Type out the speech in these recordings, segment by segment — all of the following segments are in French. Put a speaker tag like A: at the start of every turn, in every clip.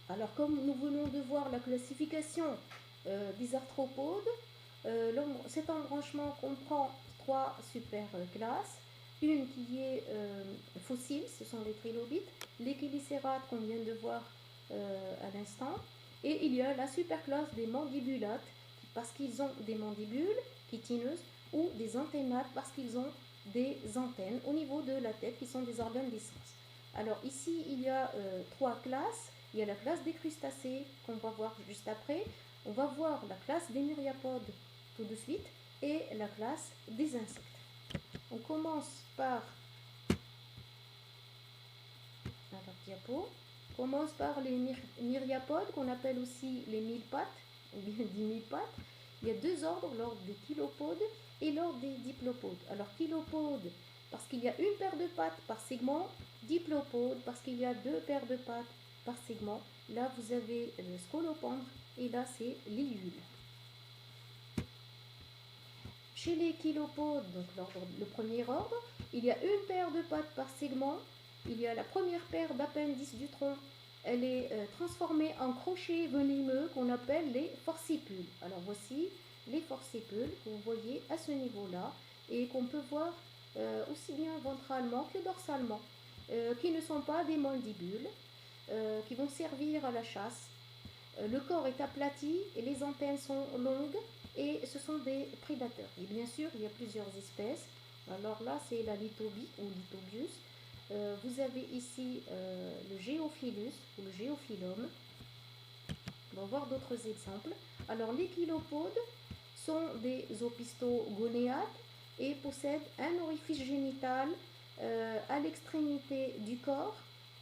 A: Alors, comme nous venons de voir la classification des arthropodes, cet embranchement comprend trois super-classes. Une qui est fossile, ce sont les trilobites, les chélicérates qu'on vient de voir à l'instant, et il y a la superclasse des mandibulates, parce qu'ils ont des mandibules chitineuses, ou des antennates, parce qu'ils ont des antennes au niveau de la tête, qui sont des organes d'essence. Alors ici, il y a trois classes. Il y a la classe des crustacés qu'on va voir juste après. On va voir la classe des myriapodes tout de suite et la classe des insectes. On commence par diapo. On commence par les myriapodes qu'on appelle aussi les mille pattes ou bien 10 000 pattes. Il y a deux ordres, l'ordre des kilopodes et l'ordre des diplopodes. Alors kilopodes parce qu'il y a une paire de pattes par segment, diplopode parce qu'il y a deux paires de pattes par segment. Là vous avez le scolopendre et là c'est l'iule. Chez les kilopodes, donc le premier ordre, il y a une paire de pattes par segment. Il y a la première paire d'appendices du tronc. Elle est transformée en crochets venimeux qu'on appelle les forcipules. Alors voici les forcipules que vous voyez à ce niveau-là et qu'on peut voir aussi bien ventralement que dorsalement, qui ne sont pas des mandibules, qui vont servir à la chasse. Le corps est aplati et les antennes sont longues et ce sont des prédateurs. Et bien sûr, il y a plusieurs espèces. Alors là, c'est la Lithobie ou Lithobius. Vous avez ici le Géophilus ou le Géophilum. On va voir d'autres exemples. Alors les kilopodes sont des opistogonéades et possèdent un orifice génital à l'extrémité du corps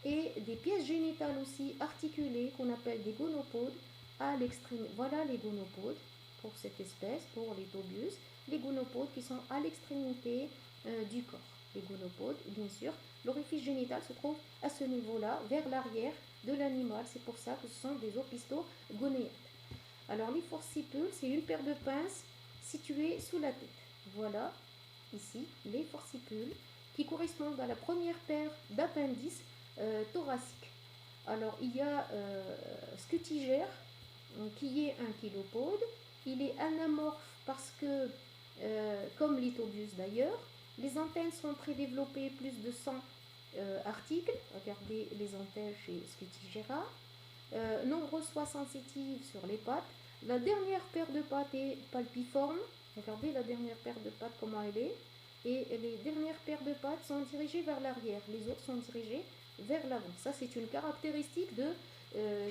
A: et des pièces génitales aussi articulées qu'on appelle des gonopodes à l'extrémité. Voilà les gonopodes pour cette espèce, pour les tobius, les gonopodes qui sont à l'extrémité du corps. Les gonopodes, bien sûr, l'orifice génital se trouve à ce niveau-là, vers l'arrière de l'animal. C'est pour ça que ce sont des opistogonéades. Alors les forcipules, c'est une paire de pinces située sous la tête. Voilà ici les forcipules qui correspondent à la première paire d'appendices thoraciques. Alors il y a Scutigère qui est un kilopode. Il est anamorphe parce que, comme Lithobius d'ailleurs, les antennes sont très développées, plus de 100 articles. Regardez les antennes chez Scutigera. Nombreuses soies sensitives sur les pattes. La dernière paire de pattes est palpiforme. Regardez la dernière paire de pattes, comment elle est. Et les dernières paires de pattes sont dirigées vers l'arrière. Les autres sont dirigées vers l'avant. Ça, c'est une caractéristique de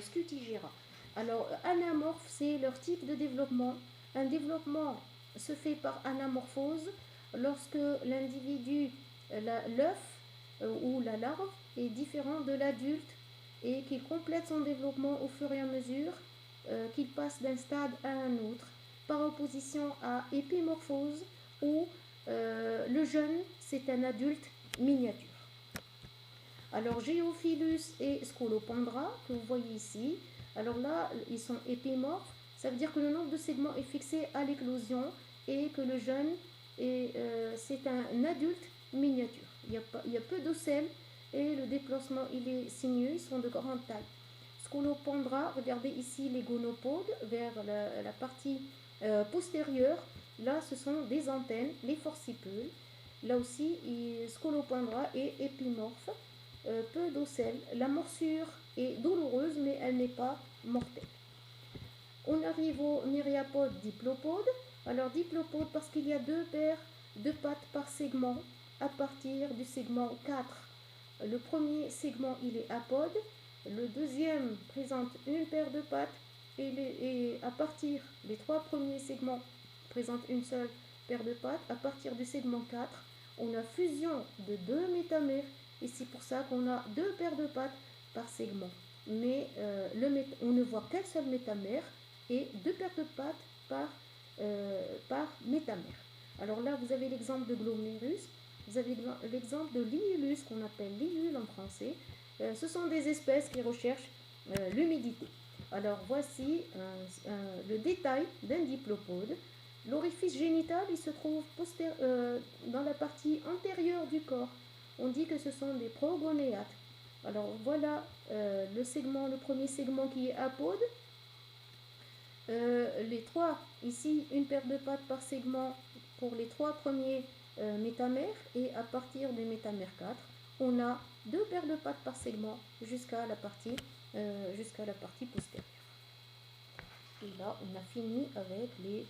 A: Scutigera. Alors, anamorphe, c'est leur type de développement. Un développement se fait par anamorphose lorsque l'individu, l'œuf ou la larve, est différent de l'adulte et qu'il complète son développement au fur et à mesure qu'il passe d'un stade à un autre, par opposition à épimorphose où le jeune, c'est un adulte miniature. Alors Géophilus et Scolopendra, que vous voyez ici, alors là, ils sont épimorphes, ça veut dire que le nombre de segments est fixé à l'éclosion et que le jeune, c'est un adulte miniature. Il y a peu d'ocelles et le déplacement il est sinueux, ils sont de grande taille. Scolopendra, regardez ici les gonopodes vers la partie postérieure. Là, ce sont des antennes, les forcipules. Là aussi, Scolopendra est épimorphe, peu d'ocelles. La morsure est douloureuse, mais elle n'est pas mortelle. On arrive aux myriapodes diplopodes. Alors diplopode parce qu'il y a deux paires de pattes par segment à partir du segment 4. Le premier segment il est apode, le deuxième présente une paire de pattes et à partir des trois premiers segments présente une seule paire de pattes. À partir du segment 4, on a fusion de deux métamères et c'est pour ça qu'on a deux paires de pattes par segment. Mais on ne voit qu'un seul métamère et deux paires de pattes par métamère. Alors là, vous avez l'exemple de Glomerus, vous avez l'exemple de Liulus, qu'on appelle Liul en français. Ce sont des espèces qui recherchent l'humidité. Alors voici le détail d'un diplopode. L'orifice génital, il se trouve dans la partie antérieure du corps. On dit que ce sont des progonéates. Alors voilà le premier segment qui est apode. Les trois, ici, une paire de pattes par segment pour les trois premiers métamères, et à partir du métamère 4, on a deux paires de pattes par segment jusqu'à la partie postérieure. Et là, on a fini avec les